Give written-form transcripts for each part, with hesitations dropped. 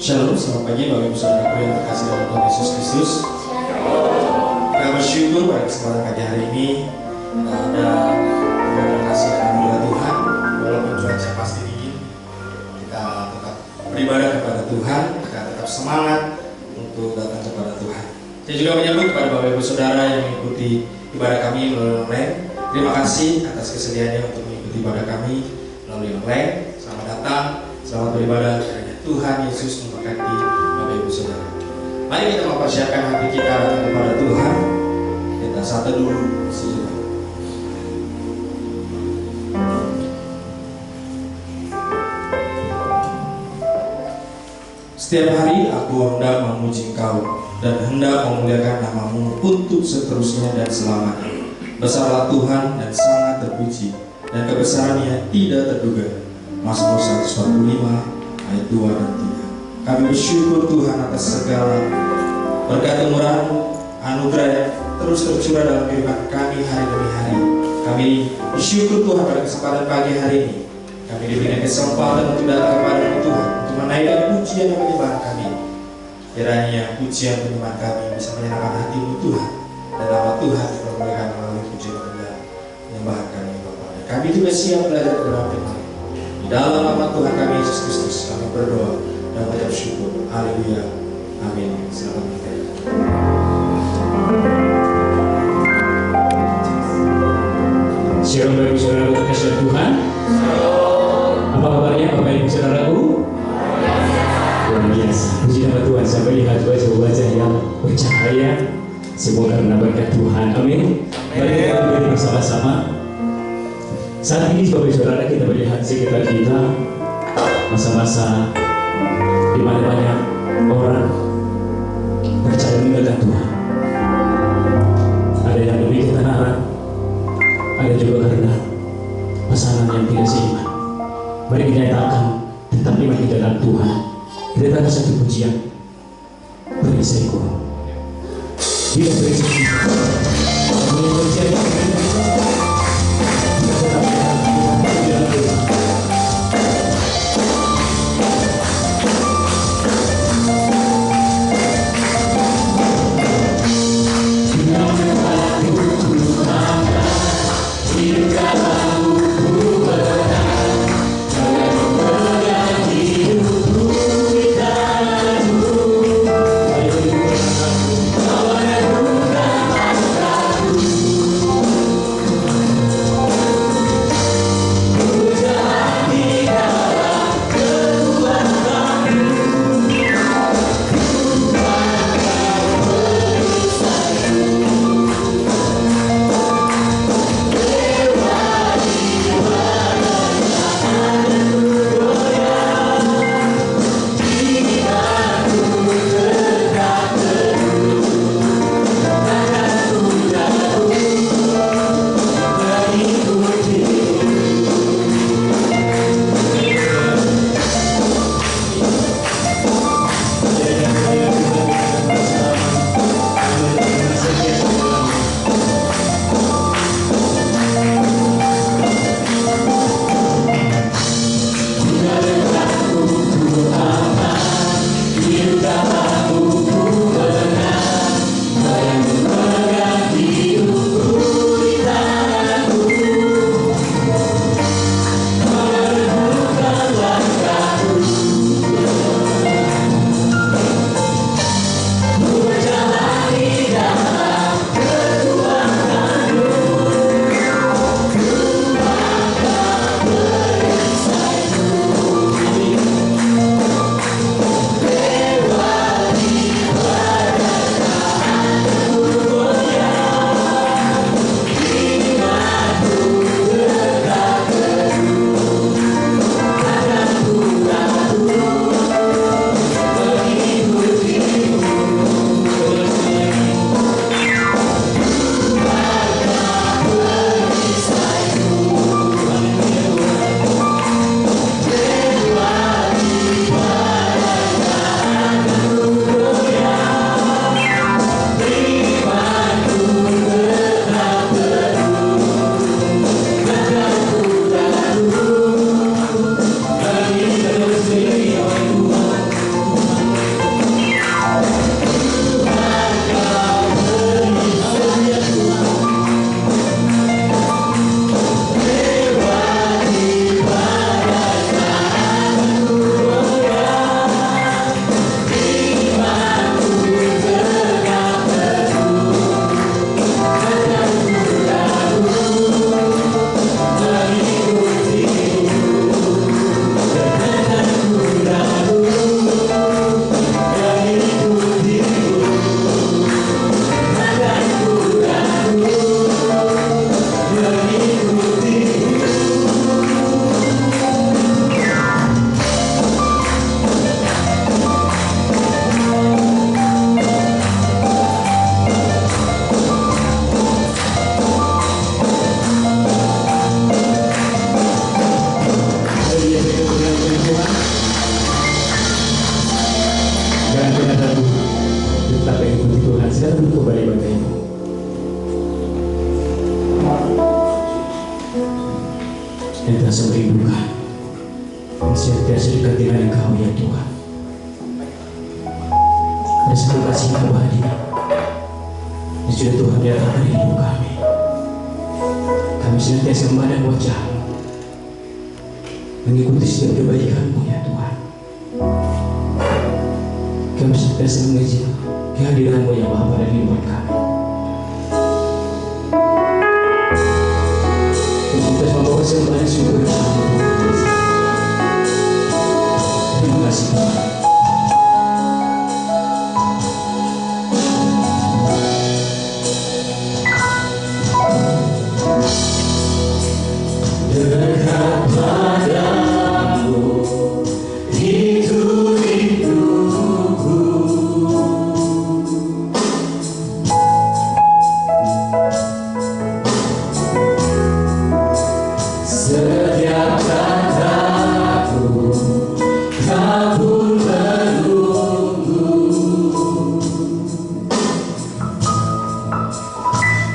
Shalom, selamat pagi Bapak Ibu Saudaraku yang terkasih dalam Tuhan Yesus Kristus. Kita bersyukur pada kesempatan pagi hari ini ada kasih dan anugerah Tuhan. Walaupun cuaca pasti dingin, kita tetap beribadah kepada Tuhan, kita tetap semangat untuk datang kepada Tuhan. Saya juga menyambut kepada Bapak Ibu Saudara yang mengikuti ibadah kami melalui online. Terima kasih atas kesediaannya untuk mengikuti ibadah kami melalui online. Selamat datang, selamat beribadah. Tuhan Yesus memberkati Bapak Ibu Saudara. Mari kita mempersiapkan hati kita datang kepada Tuhan. Kita satu dulu sejenak. Setiap hari aku hendak memuji Engkau dan hendak memuliakan nama-Mu untuk seterusnya dan selamanya. Besarlah Tuhan dan sangat terpuji, dan kebesarannya tidak terduga. Mazmur 145 ayat 2 dan 3. Kami bersyukur Tuhan atas segala berkat kemurahan-Mu, anugerah yang terus tercurah dalam kehidupan kami hari demi hari. Kami bersyukur Tuhan pada kesempatan pagi hari ini. Kami diberikan kesempatan untuk datang kepada-Mu Tuhan, untuk menaikkan pujian dan penyembahan kami. Kiranya pujian penyembahan kami bisa menyenangkan hati-Mu Tuhan, dan nama Tuhan dipermuliakan melalui pujian dan penyembahan kami Bapa. Kami juga siap belajar kebenaran firman. Di dalam nama Tuhan kami Yesus Kristus kami berdoa dan mengucap syukur. Haleluya. Amin. Selamat berkata. Shalom Bapak Ibu Saudara terkasih Tuhan. Apa kabarnya Bapak Ibu Saudaraku? Luar biasa. Puji nama Tuhan, saya melihat wajah-wajah yang bercahaya. Semua karena berkat Tuhan. Amin. Mari kita berdiri bersama-sama. Saat ini Bapak Ibu Saudara, kita melihat sekitar kita masa-masa di mana banyak orang percaya meninggalkan Tuhan. Ada yang demi ketenaran, ada juga karena pasangan yang tidak seiman. Mari kita nyatakan tetap iman kita dalam Tuhan. Kita datang satu pujian berisiko. Tidak berisiko. Oh, mengikuti Tuhan. Silakan duduk kembali Bapak Ibu. Dan terasa merindukan senantiasa dekat dengan Engkau ya Tuhan. Ada satu kasih abadi yang sudah Tuhan nyatakan di hidup kami. Kami senantiasa memandang wajah-Mu, mengikuti setiap kebaikan-Mu ya Tuhan. Kami senantiasa mengaji kehadiran-Mu yang Bapa dalam hidup kami. Kita membawa sembah syukur kepada Tuhan. Terima kasih Tuhan. Dekat padamu itu rinduku, setiap kataku kau pun menunggu,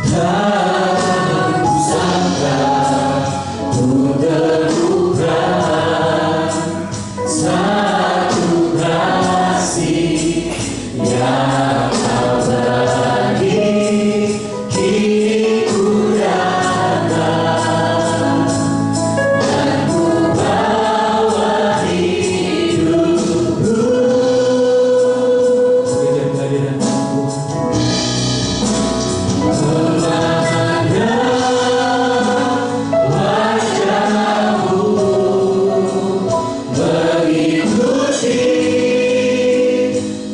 tak kusangka menemukan satu kasih yang abadi. Kini ku datang dan ku bawa hidupku. Mengejar kehadiran Tuhan, mengikuti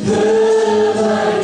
kebaikan.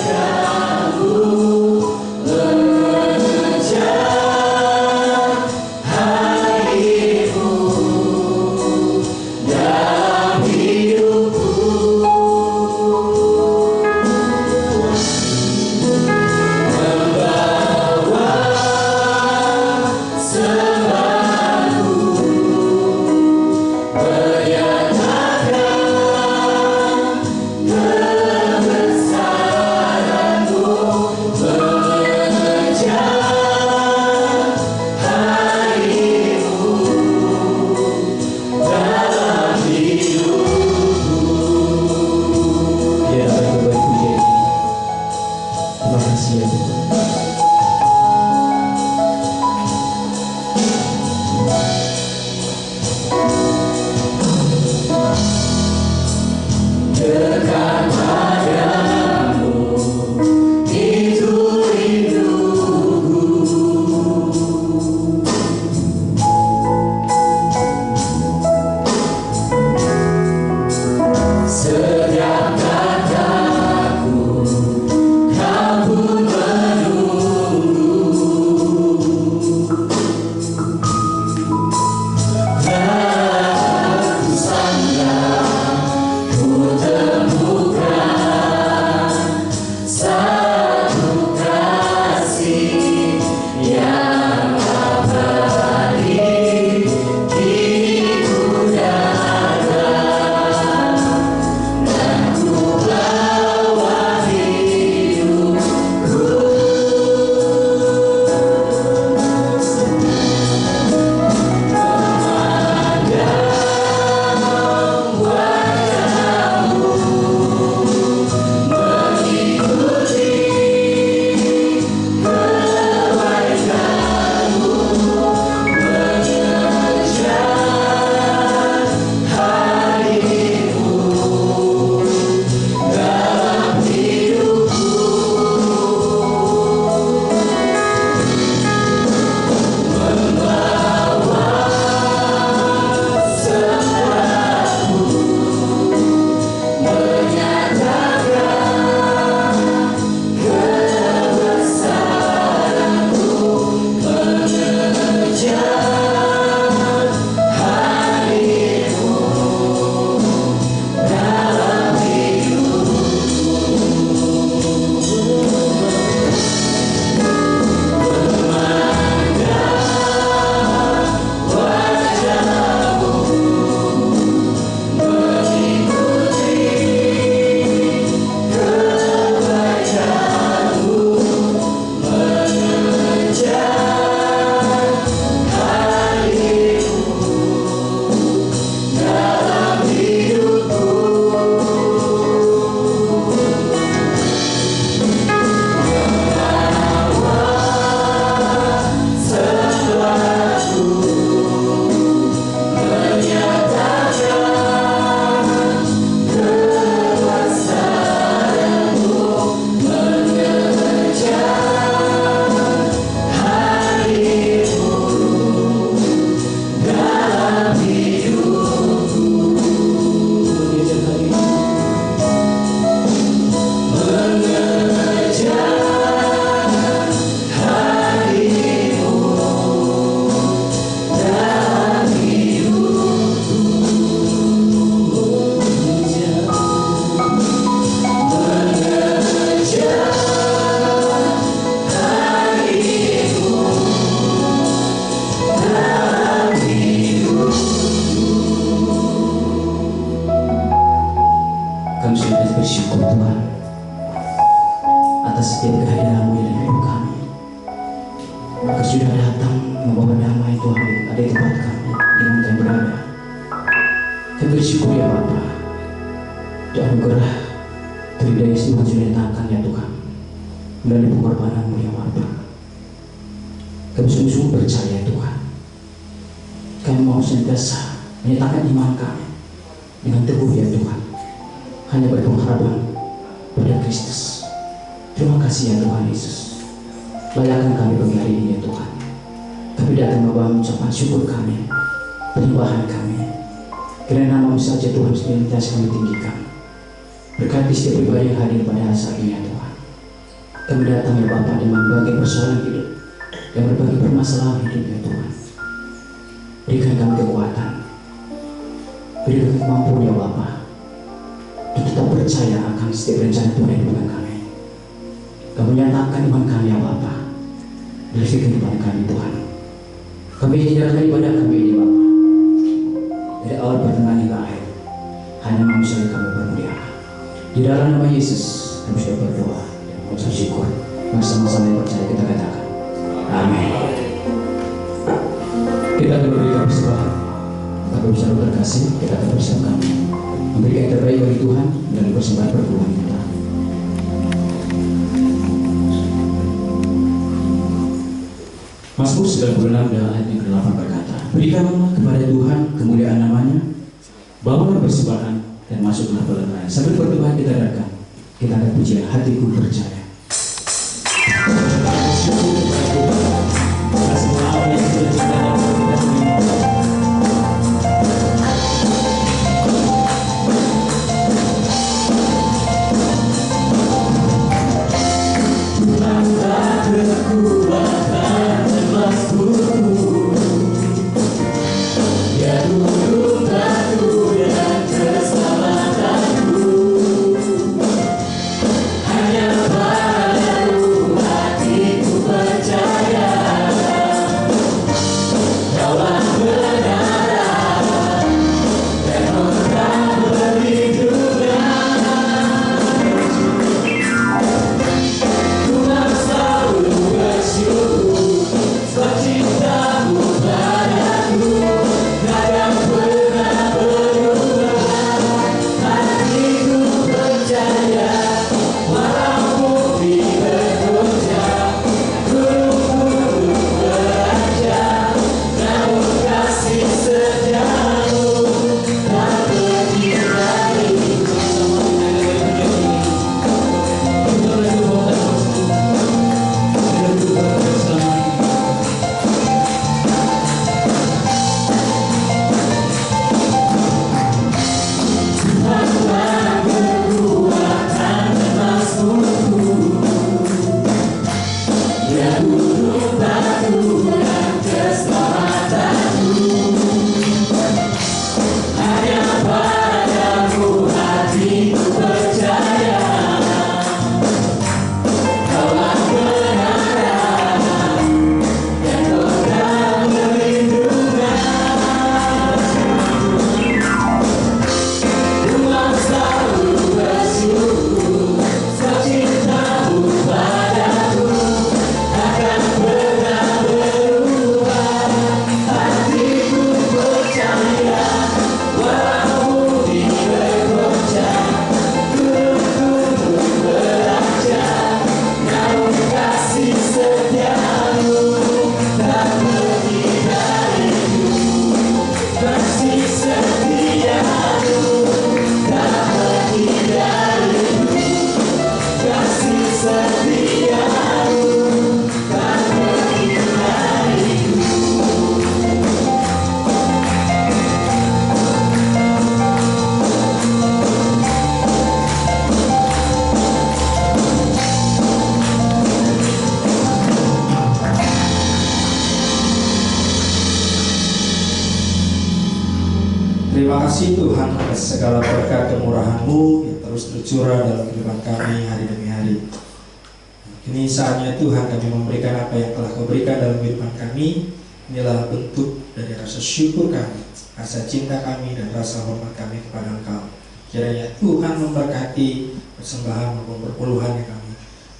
atas setiap kehadiran-Mu dalam hidup kami. Maka sudah datang membawa damai Tuhan ada di tempat kami, di mana kami berada. Kami bersyukur ya Bapa, untuk anugerah dari Tuhan sudah datangkan ya Tuhan, melalui pengorbanan-Mu ya Bapa. Kami sungguh-sungguh percaya Tuhan, kami mau senantiasa menyatakan iman kami dengan teguh ya Tuhan, hanya berpengharapan pada Kristus. Terima kasih ya Tuhan Yesus, layakkan kami bagi hari ini ya Tuhan. Kami datang membawa ucapan syukur kami, penyembahan kami, kiranya nama-Mu saja Tuhan senantiasa kami tinggikan. Berkati setiap pribadi yang hadir pada saat ini ya Tuhan. Kami datang ya Bapa dengan berbagai persoalan hidup dan berbagai permasalahan hidup ya Tuhan. Berikan kami kekuatan, berikan kemampuan ya Bapa, untuk tetap percaya akan setiap rencana Tuhan yang dengan kami. Kami nyatakan iman kami ya Bapa dari kehidupan kami Tuhan. Kami hindarkan ibadah kami ini Bapa, dari awal pertengahan hingga akhir hanya manusia yang kami bermuliakan. Di dalam nama Yesus kami sudah berdoa dan mengucap syukur. Bersama-sama yang percaya kita katakan amin. Kita akan memberikan persembahan. Tapi bisa berkasih, kita akan bersama memberikan yang terbaik bagi Tuhan dan persembahan perpuluhan kita. Mazmur 96 dan ayat yang ke-8 berkata, berikanlah kepada Tuhan kemuliaan namanya, bawalah persembahan dan masuklah perlengkapan. Sambil berdoa kita adakan, kita akan puji hatiku percaya. Terima kasih Tuhan atas segala berkat kemurahan-Mu yang terus tercurah dalam kehidupan kami hari demi hari. Kini saatnya Tuhan kami memberikan apa yang telah Kau berikan dalam kehidupan kami. Inilah bentuk dari rasa syukur kami, rasa cinta kami, dan rasa hormat kami kepada Engkau. Kiranya Tuhan memberkati persembahan maupun perpuluhan yang kami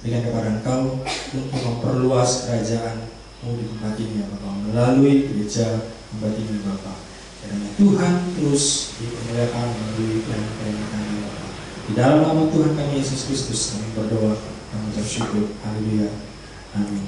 berikan kepada Engkau untuk memperluas kerajaan-Mu di tempat ini ya Bapak, melalui gereja tempat ini Bapak. Kiranya Tuhan terus dimuliakan melalui pelayanan kami Bapak. Di dalam nama Tuhan kami Yesus Kristus kami berdoa dan mengucap syukur. Haleluya. Amin.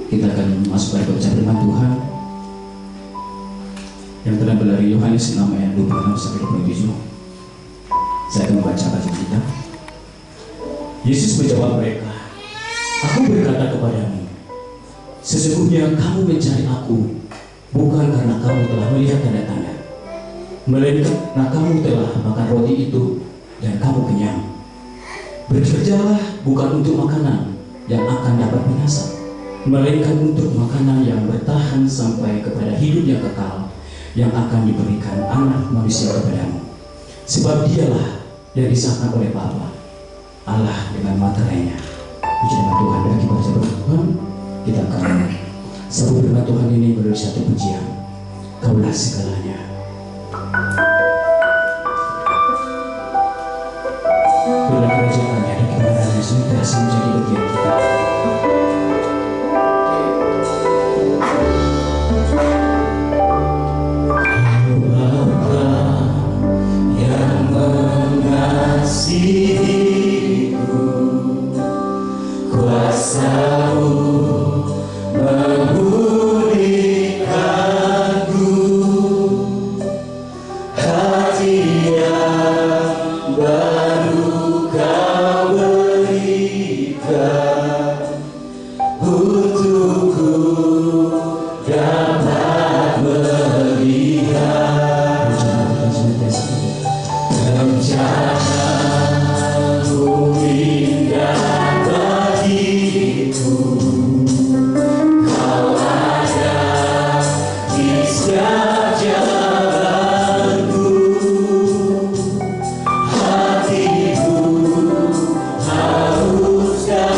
Kita akan masuk pada bacaan firman Tuhan yang terambil dari Yohanes 6 ayat 26 sampai 27. Saya akan membaca bacaan kita. Yesus menjawab mereka, "Aku berkata kepadamu, sesungguhnya kamu mencari Aku bukan karena kamu telah melihat tanda-tanda, melainkan karena kamu telah makan roti itu dan kamu kenyang. Bekerjalah bukan untuk makanan yang akan dapat binasa, melainkan untuk makanan yang bertahan sampai kepada hidup yang kekal, yang akan diberikan Anak Manusia kepadamu. Sebab Dialah yang disahkan oleh Bapa, Allah dengan materai-Nya." Puji nama Tuhan. Bagi baca Tuhan, kita akan sambut firman Tuhan ini melalui satu pujian, "Kaulah segalanya." Bila kerajaan ada kebenaran yang senantiasa menjadi bagian kita. Mengasihiku, kuasa-Mu memulihkanku, hati yang baru Kau berikan untukku dapat melihat rencana-Mu indah bagiku. Kau ada di setiap jalanku, hatiku haus dan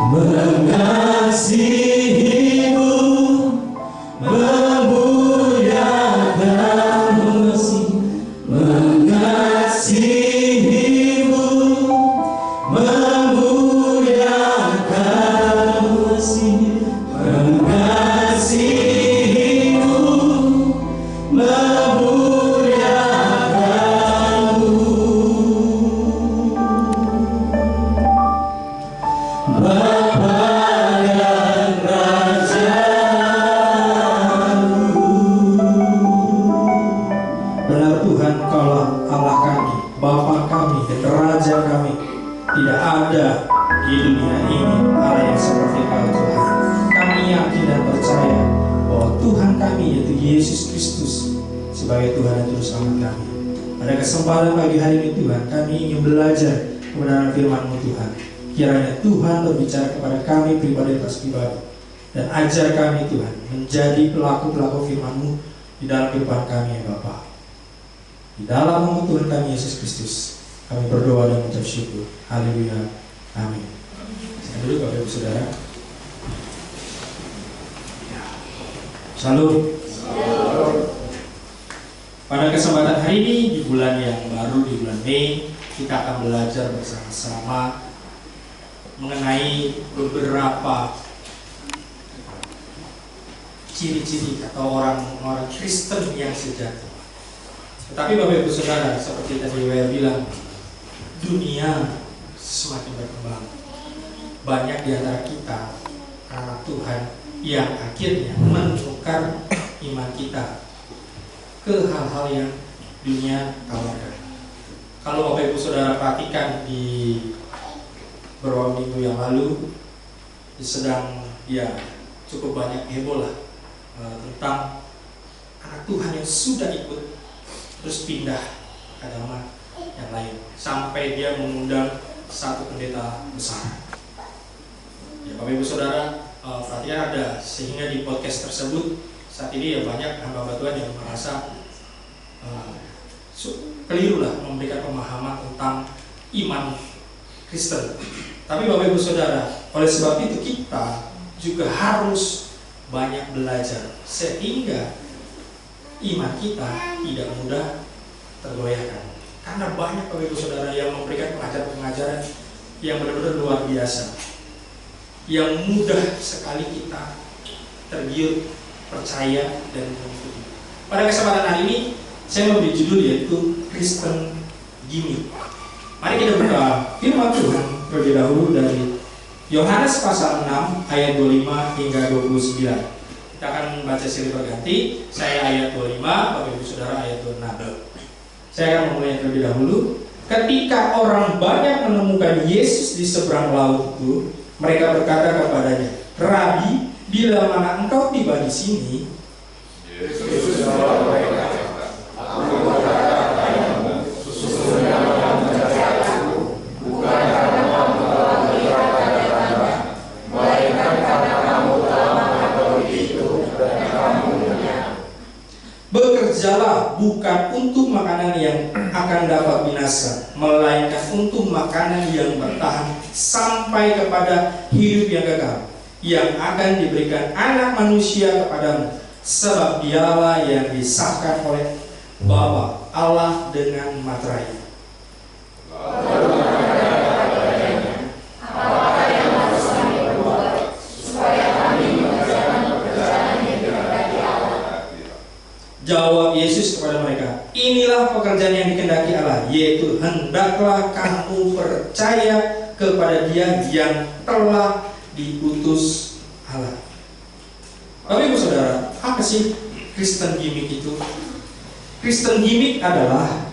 mengasihimu, memuliakanmu, mengasihimu, memuliakanmu, mengasihimu, memuliakanmu. Bapa dan Raja-Mu. Benar Tuhan, Kaulah Allah kami, Bapa kami dan Raja kami. Tidak ada di dunia ini Allah yang seperti Kau Tuhan. Kami yakin dan percaya bahwa Tuhan kami yaitu Yesus Kristus sebagai Tuhan dan Juru Selamat kami. Pada kesempatan pagi hari ini Tuhan, kami ingin belajar kebenaran firman-Mu Tuhan. Kiranya Tuhan berbicara kepada kami pribadi atas pribadi, dan ajar kami Tuhan menjadi pelaku-pelaku firman-Mu di dalam kehidupan kami ya Bapa. Di dalam nama Tuhan kami Yesus Kristus, kami berdoa dan mengucap syukur. Haleluya. Amin. Saya dulu Bapak Ibu Saudara. Shalom. Pada kesempatan hari ini di bulan yang baru, di bulan Mei, kita akan belajar bersama-sama mengenai beberapa ciri-ciri atau orang-orang Kristen yang sejati. Tetapi Bapak Ibu Saudara, seperti tadi saya bilang, dunia semakin berkembang. Banyak di antara kita anak Tuhan yang akhirnya menukar iman kita ke hal-hal yang dunia tawarkan. Kalau Bapak Ibu Saudara perhatikan di beberapa minggu yang lalu, sedang cukup banyak heboh lah tentang anak Tuhan yang sudah ikut terus pindah agama yang lain sampai dia mengundang satu pendeta besar. Ya Bapak Ibu Saudara, perhatikan ada sehingga di podcast tersebut saat ini ya banyak hamba Tuhan yang merasa keliru lah memberikan pemahaman tentang iman Kristen. Tapi Bapak Ibu Saudara, oleh sebab itu kita juga harus banyak belajar sehingga iman kita tidak mudah tergoyahkan. Karena banyak Bapak Ibu Saudara yang memberikan pengajaran-pengajaran yang benar-benar luar biasa, yang mudah sekali kita tergiur, percaya dan mengikuti. Pada kesempatan hari ini saya memberi judul yaitu Kristen Gimmick. Mari kita buka firman Tuhan terlebih dahulu dari Yohanes pasal 6 ayat 25 hingga 29. Kita akan membaca silih berganti. Saya ayat 25, Bapak Ibu Saudara ayat 26. Saya akan memulai terlebih dahulu. Ketika orang banyak menemukan Yesus di seberang laut itu, mereka berkata kepadanya, "Rabi, bila mana engkau tiba di sini?" Yesus menjawab mereka, "Aku berkata kepadamu, sesungguhnya kamu mencari-Aku, bukan karena kamu telah melihat tanda-tanda, melainkan karena kamu telah mengetahui itu dan kamu mendengar. Bekerjalah bukan untuk makanan yang akan dapat binasa, melainkan untuk makanan yang bertahan sampai kepada hidup yang kekal, yang akan diberikan Anak Manusia kepadamu, sebab Dialah yang disahkan oleh Bapa Allah dengan materai." Jawab Yesus kepada mereka, "Inilah pekerjaan yang dikehendaki Allah, yaitu hendaklah kamu percaya kepada Dia yang telah diutus Allah." Bapak Ibu Saudara, apa sih Kristen Gimmick itu? Kristen Gimmick adalah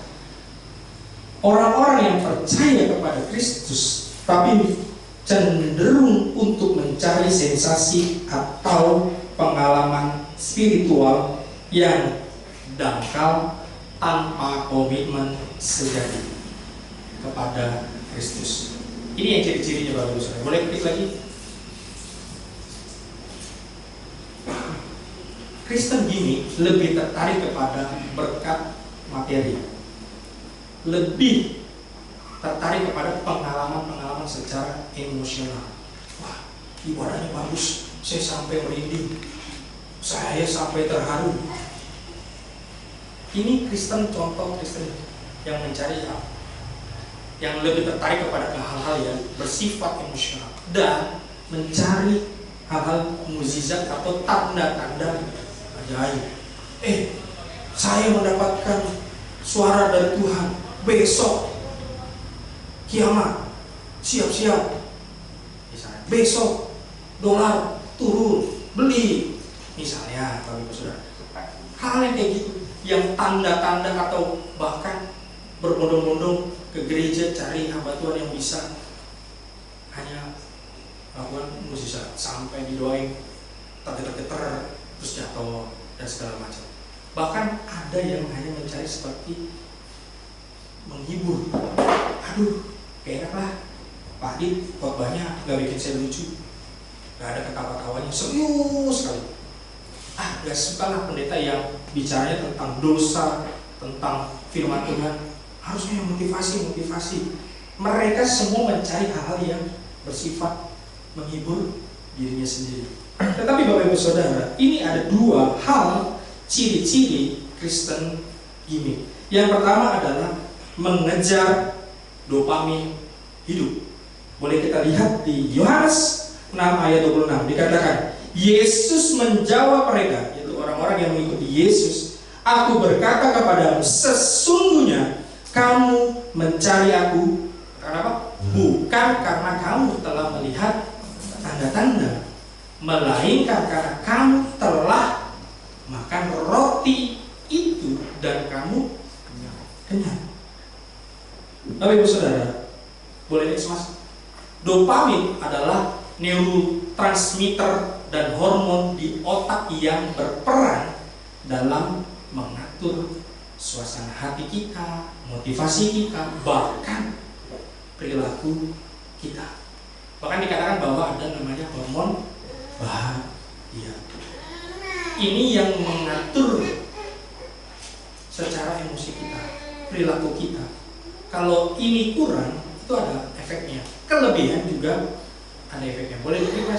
orang-orang yang percaya kepada Kristus, tapi cenderung untuk mencari sensasi atau pengalaman spiritual yang dangkal tanpa komitmen sejati kepada Kristus. Ini yang ciri-cirinya Bapak Ibu Saudara. Boleh klik lagi? Kristen Gimmick lebih tertarik kepada berkat materi, lebih tertarik kepada pengalaman-pengalaman secara emosional. wah ibadahnya bagus, saya sampai merinding, saya sampai terharu. Ini Kristen, contoh Kristen yang mencari hal, yang lebih tertarik kepada hal-hal yang bersifat emosional dan mencari hal-hal mukjizat atau tanda-tanda ajaib. Saya mendapatkan suara dari Tuhan, besok kiamat, siap-siap. Misalnya, besok dolar turun, beli. Misalnya, Bapak Ibu Saudara, hal yang kayak gitu, yang tanda-tanda atau bahkan berbondong-bondong ke gereja cari hamba Tuhan yang bisa hanya melakukan mukjizat sampai didoain tergetar-getar terus jatuh dan segala macam. Bahkan ada yang hanya mencari seperti menghibur. Aduh, gak enak lah, Pak Adit khotbahnya gak bikin saya lucu, gak ada ketawa-tawanya, serius sekali. Gak suka lah pendeta yang bicaranya tentang dosa, tentang firman Tuhan, harusnya yang motivasi. Mereka semua mencari hal-hal yang bersifat menghibur dirinya sendiri. Tetapi Bapak Ibu Saudara, ini ada dua hal ciri-ciri Kristen gimmick. Yang pertama adalah mengejar dopamin hidup. Boleh kita lihat di Yohanes 6 ayat 26, dikatakan, Yesus menjawab mereka, yaitu orang-orang yang mengikuti Yesus, aku berkata kepadamu, sesungguhnya kamu mencari aku karena apa? Bukan karena kamu telah melihat tanda-tanda, melainkan karena kamu telah makan roti itu dan kamu kenyang. Bapak Ibu Saudara, boleh next Mas? Dopamin adalah neurotransmitter dan hormon di otak yang berperan dalam mengatur suasana hati kita, motivasi kita, bahkan perilaku kita. Bahkan dikatakan bahwa ada namanya hormon bahagia. Ini yang mengatur secara emosi kita, perilaku kita. Kalau ini kurang, itu ada efeknya. Kelebihan juga ada efeknya. Boleh diklik.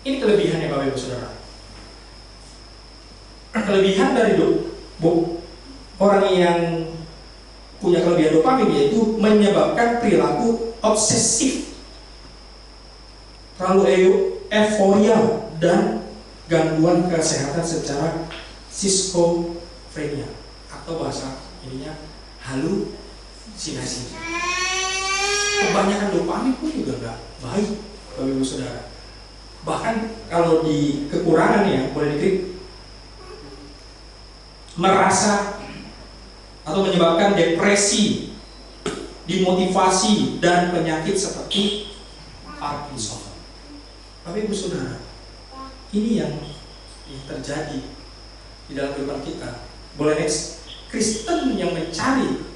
Ini kelebihannya Bapak Ibu Saudara. Kelebihan dari orang yang punya kelebihan dopamin yaitu menyebabkan perilaku obsesif, terlalu euforia dan gangguan kesehatan secara skizofrenia atau bahasa ininya halusinasi. Kebanyakan dopamin pun juga nggak baik Bapak Ibu Saudara. Bahkan kalau di kekurangan ya, boleh diklik, merasa atau menyebabkan depresi, dimotivasi dan penyakit seperti Parkinson. Bapak Ibu Saudara, ini yang terjadi di dalam kehidupan kita. Boleh next. Kristen yang mencari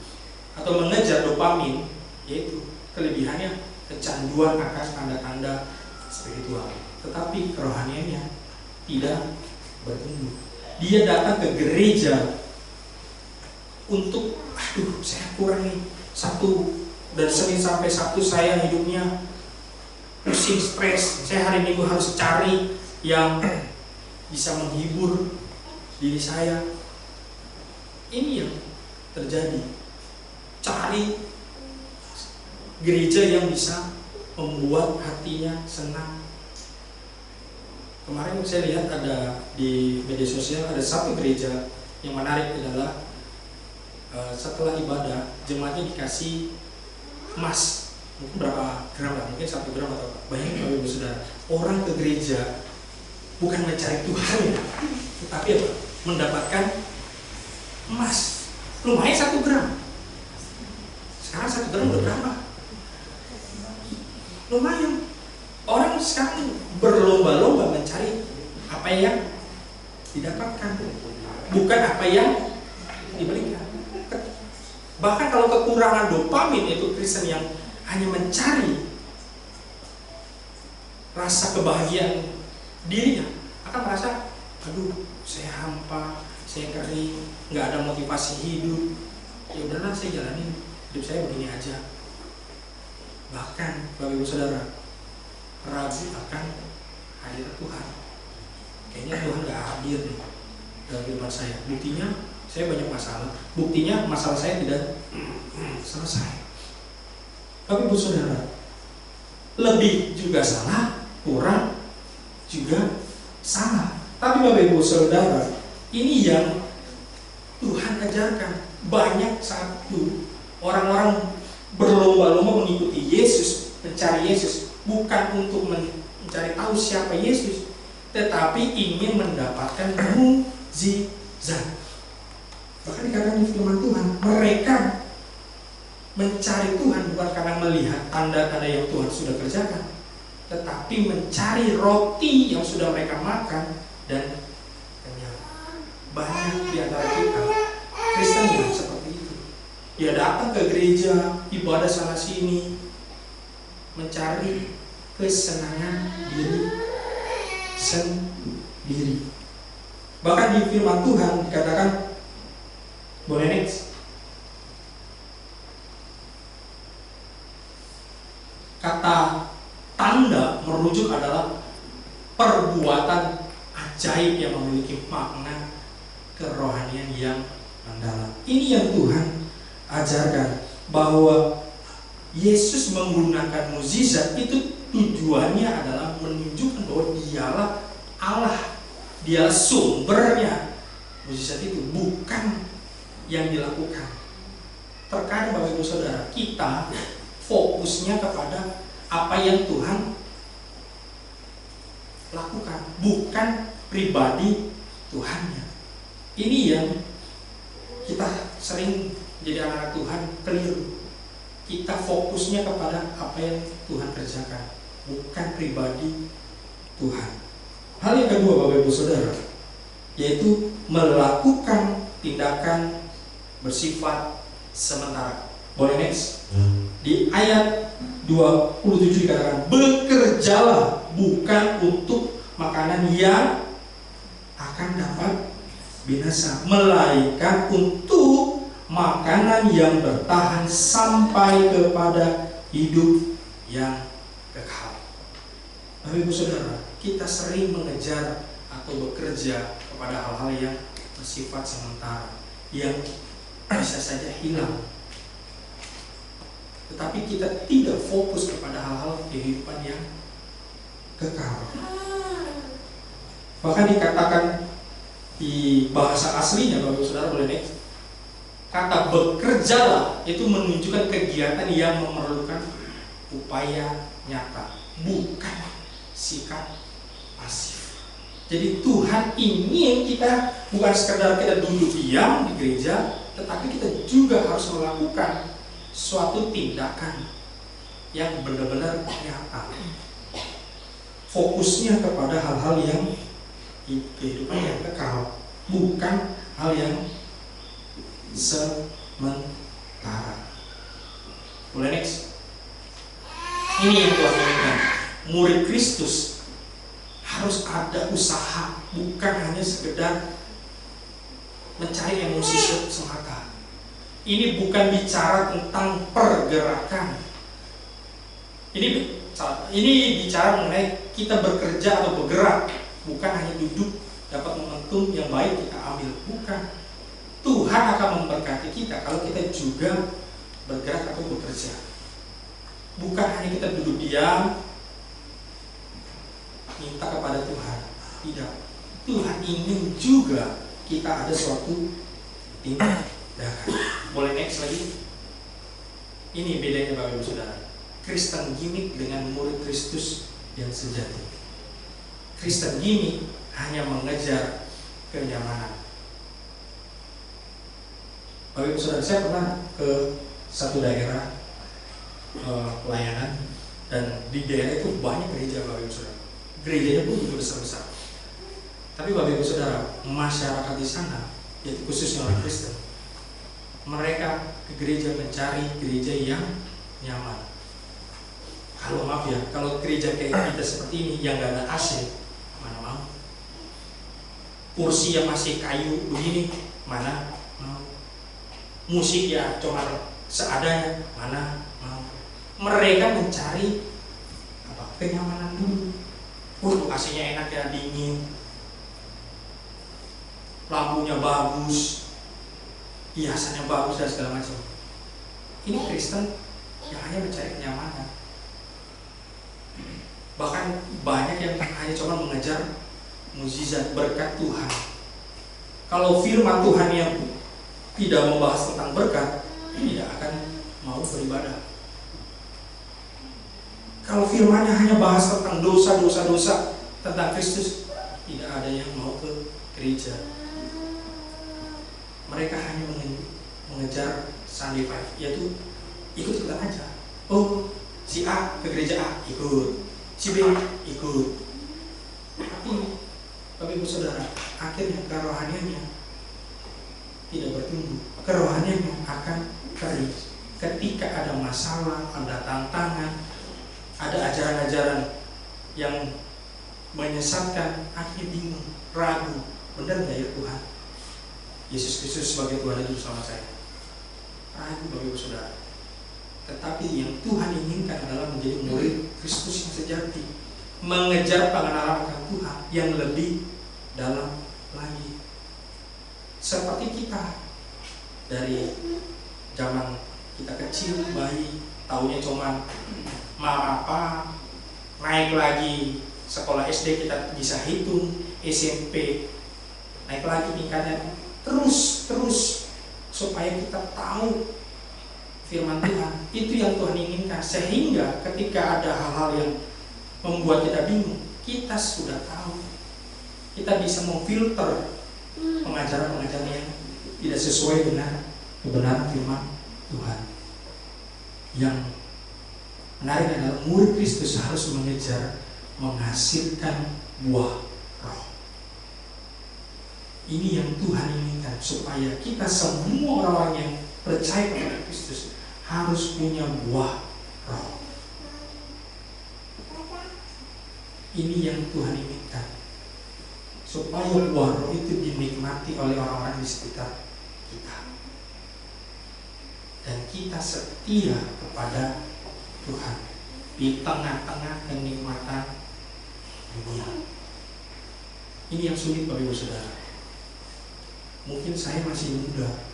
atau mengejar dopamin, yaitu kelebihannya kecanduan akan tanda-tanda spiritual, tetapi kerohaniannya tidak bertumbuh. Dia datang ke gereja untuk, saya kurang nih, Sabtu dan Senin sampai Sabtu saya hidupnya pusing, stres, saya hari Minggu harus cari yang bisa menghibur diri saya. Ini yang terjadi. Cari gereja yang bisa membuat hatinya senang. Kemarin saya lihat ada di media sosial ada satu gereja yang menarik adalah setelah ibadah jemaatnya dikasih emas, mungkin berapa gram lah, mungkin 1 gram atau apa. Bayangin Bapak Ibu Saudara, orang ke gereja bukan mencari Tuhan ya, tetapi apa? Mendapatkan emas, lumayan 1 gram. Sekarang 1 gram udah berapa? Lumayan. Orang sekarang berlomba-lomba mencari apa yang didapatkan, bukan apa yang diberikan. Bahkan kalau kekurangan dopamin, itu Kristen yang hanya mencari rasa kebahagiaan dirinya akan merasa, aduh saya hampa, saya kering, nggak ada motivasi hidup. Ya udahlah, saya jalanin hidup saya begini aja. Bahkan Bapak Ibu Saudara, ragu akan hadir Tuhan. Kayaknya Tuhan gak hadir nih dalam kehidupan saya. Buktinya saya banyak masalah. Buktinya masalah saya tidak selesai. Tapi Bu Saudara, lebih juga salah, kurang juga salah. Tapi Bapak Ibu Saudara, ini yang Tuhan ajarkan. Banyak satu orang-orang berlomba-lomba mengikuti Yesus, mencari Yesus, bukan untuk mencari tahu siapa Yesus, tetapi ingin mendapatkan mukjizat. Bahkan dikatakan di firman Tuhan, mereka mencari Tuhan bukan karena melihat tanda-tanda yang Tuhan sudah kerjakan, tetapi mencari roti yang sudah mereka makan dan kenyang. Banyak di antara kita Kristen yang seperti itu. Dia datang ke gereja, ibadah sana sini, mencari kesenangan diri sendiri. Bahkan di firman Tuhan dikatakan, boleh next? Kata tanda merujuk adalah perbuatan ajaib yang memiliki makna kerohanian yang mendalam. Ini yang Tuhan ajarkan, bahwa Yesus menggunakan mukjizat itu tujuannya adalah menunjukkan bahwa dialah Allah, dialah sumbernya mukjizat itu, bukan yang dilakukan. Terkadang Bapak Ibu Saudara, kita fokusnya kepada apa yang Tuhan lakukan, bukan pribadi Tuhannya. Ini yang kita sering jadi anak-anak Tuhan keliru. Kita fokusnya kepada apa yang Tuhan kerjakan, bukan pribadi Tuhan. Hal yang kedua Bapak Ibu Saudara, yaitu melakukan tindakan bersifat sementara. Boleh next? Di ayat 27 dikatakan, bekerjalah bukan untuk makanan yang akan dapat binasa, melainkan untuk makanan yang bertahan sampai kepada hidup yang kekal. Bapak Ibu Saudara, kita sering mengejar atau bekerja kepada hal-hal yang bersifat sementara, yang bisa saja hilang. Tetapi kita tidak fokus kepada hal-hal kehidupan yang kekal. Bahkan dikatakan di bahasa aslinya, Bapak Saudara boleh next, kata bekerjalah itu menunjukkan kegiatan yang memerlukan upaya nyata, bukan sikap pasif. Jadi Tuhan ingin kita bukan sekedar kita duduk diam di gereja, tetapi kita juga harus melakukan suatu tindakan yang benar-benar nyata. Fokusnya kepada hal-hal yang kehidupan yang kekal, bukan hal yang sementara. Boleh next? Ini yang Tuhan inginkan. Murid Kristus harus ada usaha, bukan hanya sekedar mencari emosi semata. Ini bukan bicara tentang pergerakan. Ini bicara mengenai kita bekerja atau bergerak, bukan hanya duduk dapat momentum yang baik kita ambil, bukan. Tuhan akan memberkati kita kalau kita juga bergerak atau bekerja. Bukan hanya kita duduk diam minta kepada Tuhan. Tidak. Tuhan ingin juga kita ada suatu tindakan. Boleh next lagi? Ini bedanya Bapak Ibu Saudara. Kristen gimmick dengan murid Kristus yang sejati. Kristen gimmick hanya mengejar kenyamanan. Bapak Ibu Saudara, saya pernah ke satu daerah pelayanan, dan di daerah itu banyak gereja Bapak Ibu Saudara. Gerejanya pun juga besar-besar. Tapi Bapak Ibu Saudara, masyarakat di sana, yaitu khususnya orang Kristen, mereka ke gereja mencari gereja yang nyaman. Kalau maaf ya, kalau gereja kayak kita seperti ini yang gak ada AC, mana mau? Kursi yang masih kayu begini, mana mau? Musik ya cuma seadanya, mana mau? Mereka mencari apa? kenyamanan dulu. Lokasinya enak ya, dingin, lampunya bagus, hiasannya bagus dan segala macam. Ini Kristen yang hanya mencari kenyamanan. Bahkan banyak yang hanya cuma mengejar mukjizat berkat Tuhan. Kalau firman Tuhan yang tidak membahas tentang berkat, tidak akan mau beribadah. Kalau firmannya hanya bahas tentang dosa, tentang Kristus, tidak ada yang mau ke gereja. Mereka hanya mengejar Sunday Five, yaitu ikut-ikutan aja. Oh, si A ke gereja A, ikut. Si B, ikut. Tapi, Bapak Ibu Saudara, akhirnya kerohaniannya tidak bertumbuh. Kerohaniannya akan kering. Ketika ada masalah, ada tantangan, ada ajaran-ajaran yang menyesatkan, akhirnya bingung, ragu, benar nggak ya Tuhan? Yesus Kristus sebagai Tuhan itu sama saya. Ragu Bapak Ibu Saudara. Tetapi yang Tuhan inginkan adalah menjadi murid Kristus yang sejati, mengejar pengenalan akan Tuhan yang lebih dalam lagi. Seperti kita dari zaman kita kecil, bayi, taunya cuma apa, naik lagi sekolah SD kita bisa hitung, SMP naik lagi tingkatnya, terus supaya kita tahu firman Tuhan. Itu yang Tuhan inginkan, sehingga ketika ada hal-hal yang membuat kita bingung, kita sudah tahu, kita bisa memfilter pengajaran-pengajaran yang tidak sesuai dengan kebenaran firman Tuhan. Yang menarik adalah murid Kristus harus mengejar menghasilkan buah roh. Ini yang Tuhan inginkan, supaya kita semua orang yang percaya kepada Kristus harus punya buah roh. Ini yang Tuhan inginkan, supaya buah roh itu dinikmati oleh orang-orang di sekitar kita, dan kita setia kepada Tuhan di tengah-tengah kenikmatan dunia. Ini yang sulit Bapak Ibu Saudara. Mungkin saya masih muda,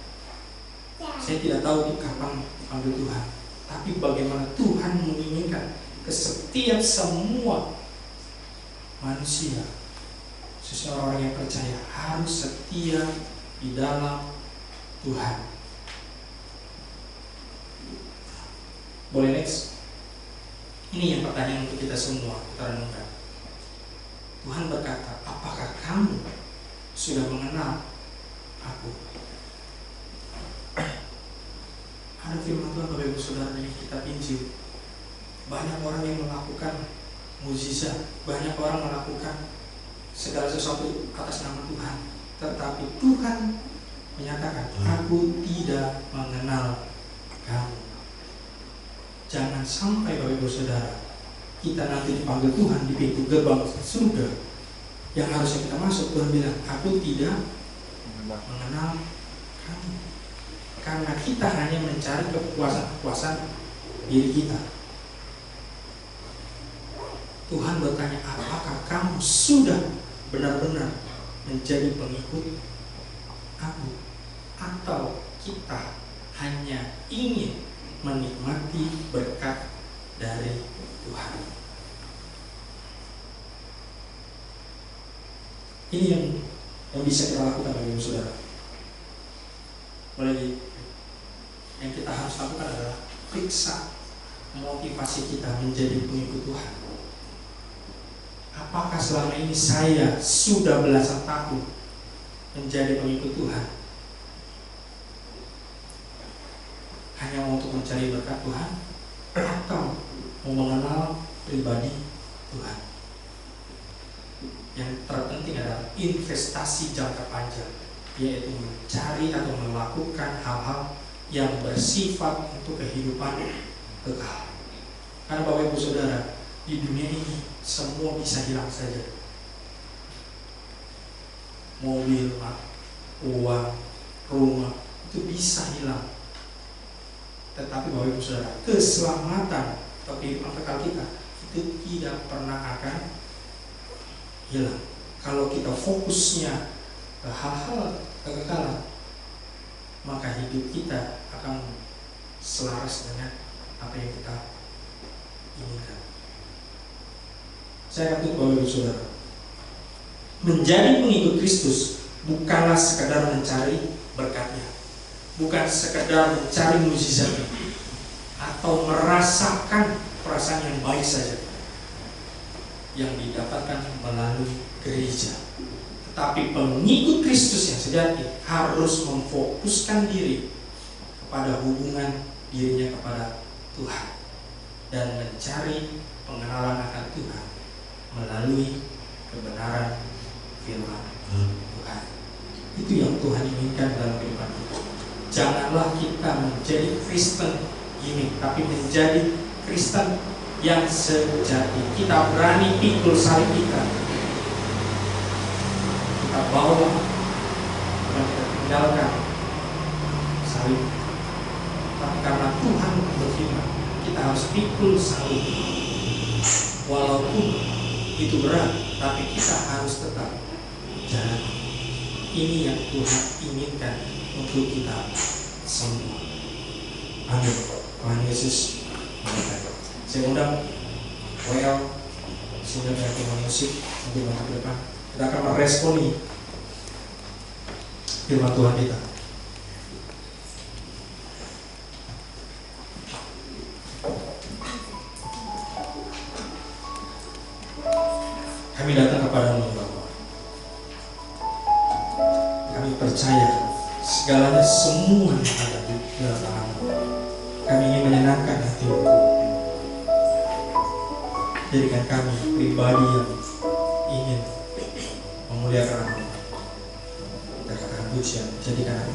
saya tidak tahu kapan dipanggil Tuhan, tapi bagaimana Tuhan menginginkan ke setiap semua manusia, seseorang yang percaya harus setia di dalam Tuhan. Boleh next? Ini yang pertanyaan untuk kita semua, kita renungkan. Tuhan berkata, apakah kamu sudah mengenal aku? Ada firman Tuhan Bapak Ibu Saudara yang kita Injil. Banyak orang yang melakukan mukjizat, banyak orang melakukan segala sesuatu atas nama Tuhan, tetapi Tuhan menyatakan, aku tidak mengenal kamu. Jangan sampai Bapak Ibu Saudara kita nanti dipanggil Tuhan di pintu gerbang surga yang harusnya kita masuk, Tuhan bilang, aku tidak mengenal kamu. Karena kita hanya mencari kepuasan diri kita. Tuhan bertanya, apakah kamu sudah benar-benar menjadi pengikut aku, atau kita hanya ingin menikmati berkat dari Tuhan? Ini yang bisa kita lakukan Bapak Ibu Saudara. Mulai yang kita harus lakukan adalah periksa motivasi kita menjadi pengikut Tuhan. Apakah selama ini saya sudah belasan tahun menjadi pengikut Tuhan hanya untuk mencari berkat Tuhan, atau mau mengenal pribadi Tuhan? Yang terpenting adalah investasi jangka panjang, yaitu mencari atau melakukan hal-hal yang bersifat untuk kehidupan kekal. Karena Bapak Ibu Saudara, di dunia ini semua bisa hilang saja. Mobil, uang, rumah itu bisa hilang. Tetapi Bapak Ibu Saudara, keselamatan atau kehidupan kekal kita itu tidak pernah akan hilang. Kalau kita fokusnya ke hal-hal kekekalan, maka hidup kita akan selaras dengan apa yang kita inginkan. Saya akan Bapak Ibu Saudara, menjadi pengikut Kristus bukanlah sekadar mencari berkatnya, bukan sekadar mencari mukjizatnya, atau merasakan perasaan yang baik saja yang didapatkan melalui gereja. Tetapi pengikut Kristus yang sejati harus memfokuskan diri kepada hubungan dirinya kepada Tuhan dan mencari pengenalan akan Tuhan melalui kebenaran firman Tuhan. Itu yang Tuhan inginkan dalam kehidupan kita. Janganlah kita menjadi Kristen ini, tapi menjadi Kristen yang sejati. Kita berani pikul salib kita. Kita bawa dan kita tinggalkan salib. Tapi karena Tuhan berfirman, kita harus pikul salib. Walaupun itu berat, tapi kita harus tetap jalan. Ini yang Tuhan inginkan untuk kita semua. Amin. Tuhan Yesus memberkati. Saya undang WL sehingga dengan musik untuk maju ke depan. Kita akan meresponi firman Tuhan kita. Kami datang kepadamu ya Bapa. Kami percaya segalanya semua yang ada di dalam tangan-Mu. Kami ingin menyenangkan hati-Mu. Jadikan kami pribadi yang ingin memuliakan nama-Mu. Dan katakan pujian, jadikan aku.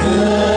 Good.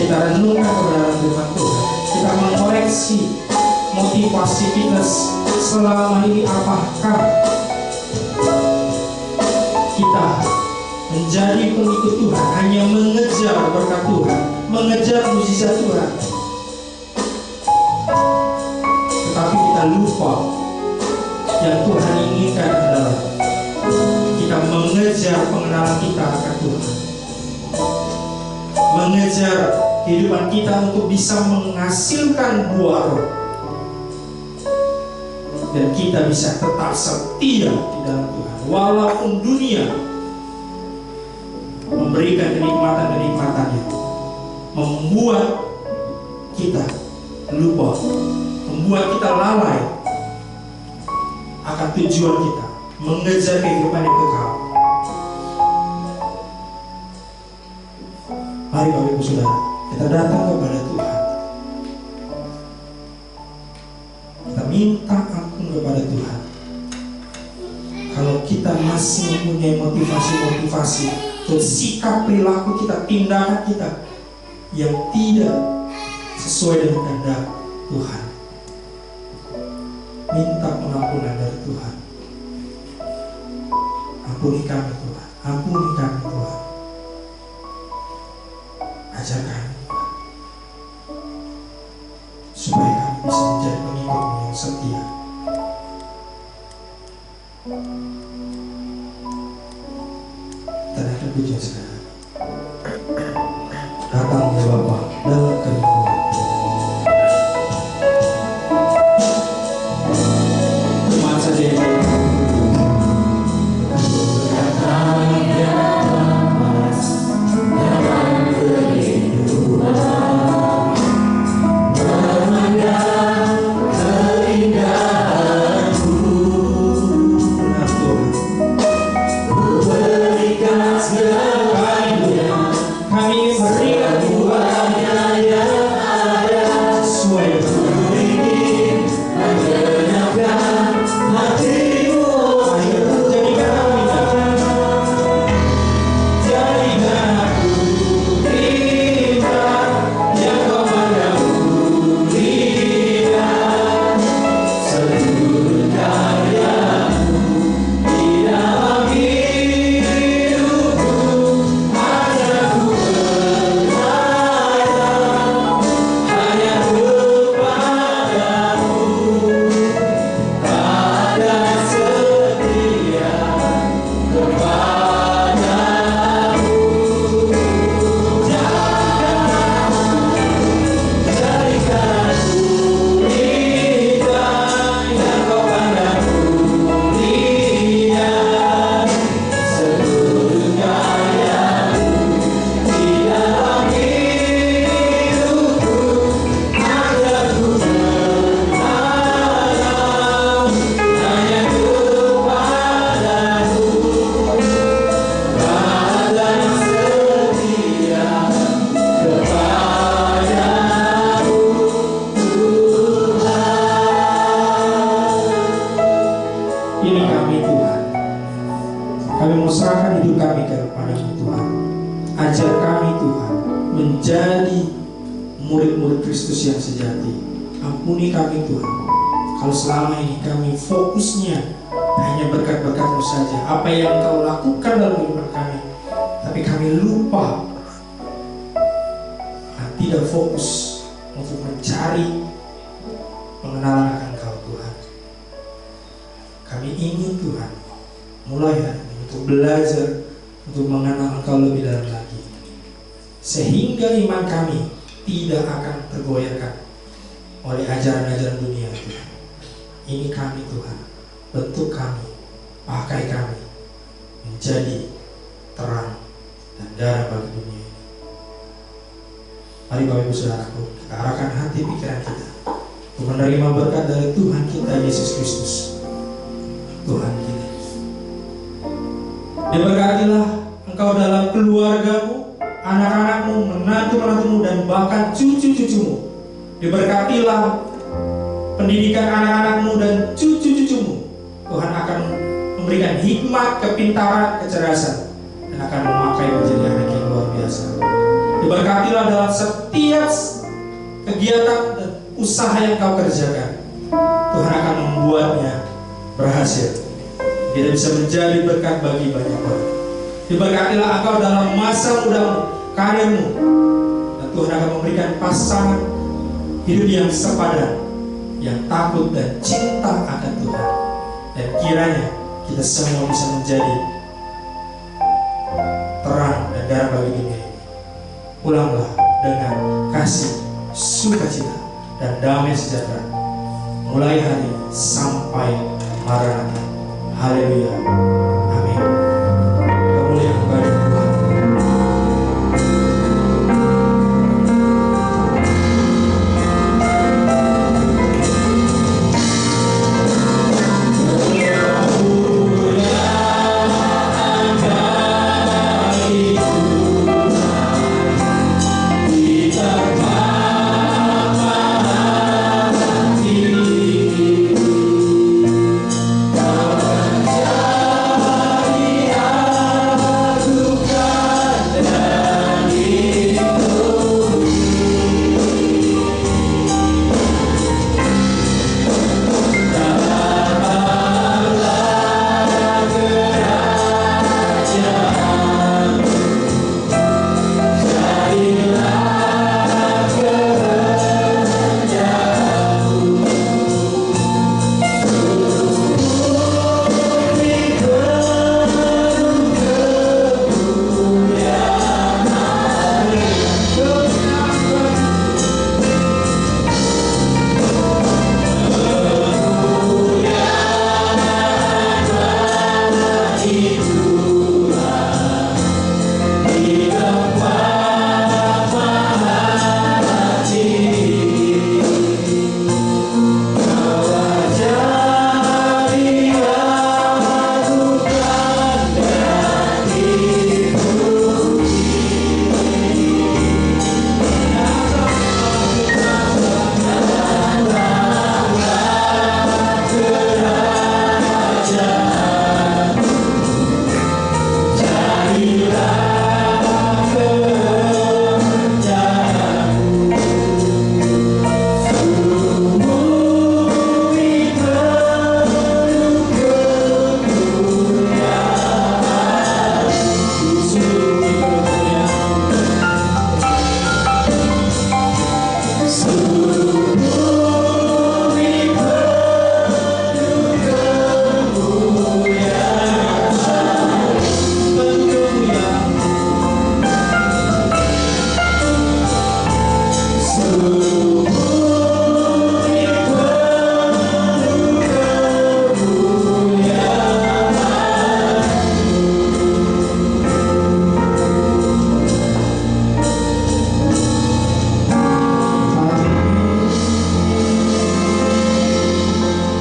kita renungkan kebenaran firman Tuhan, kita mengoreksi motivasi kita selama ini. Apakah kita menjadi pengikut Tuhan hanya mengejar berkat Tuhan, mengejar mujizat Tuhan, tetapi kita lupa yang Tuhan inginkan adalah kita mengejar pengenalan kita akan Tuhan, mengejar kehidupan kita untuk bisa menghasilkan buah roh, dan kita bisa tetap setia di dalam Tuhan walaupun dunia memberikan kenikmatan-kenikmatannya, membuat kita lupa, membuat kita lalai akan tujuan kita, mengejar kehidupan yang kekal. Mari Bapak Ibu Saudara, kita datang kepada Tuhan, kita minta ampun kepada Tuhan. Kalau kita masih mempunyai motivasi-motivasi atau sikap perilaku kita, tindakan kita yang tidak sesuai dengan kehendak Tuhan, minta pengampunan dari Tuhan. Ampuni kami Tuhan, ampuni kami Tuhan. Ajar kami Tuhan, supaya kami bisa menjadi pengikut-Mu yang setia. Dan akan pujian sekarang datang ya Bapa dalam kehidupan. Firman saja yang diberkatilah engkau dalam keluargamu, anak-anakmu, menantu-menantumu, dan bahkan cucu-cucumu. Diberkatilah pendidikan anak-anakmu dan cucu-cucumu. Tuhan akan memberikan hikmat, kepintaran, kecerdasan, dan akan memakai menjadi anak yang luar biasa. Diberkatilah dalam setiap kegiatan dan usaha yang kau kerjakan. Tuhan akan membuatnya berhasil. Kita bisa menjadi berkat bagi banyak orang. Diberkatilah engkau dalam masa mudamu, karirmu, dan Tuhan akan memberikan pasangan hidup yang sepadan, yang takut dan cinta akan Tuhan. Dan kiranya kita semua bisa menjadi terang dan garam bagi dunia ini. Pulanglah dengan kasih, sukacita, dan damai sejahtera, mulai hari ini sampai Maranatha. Haleluya. Amin. Kemuliaan kepada Tuhan.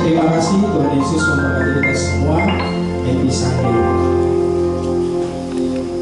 Terima kasih Tuhan Yesus memberkati kita semua.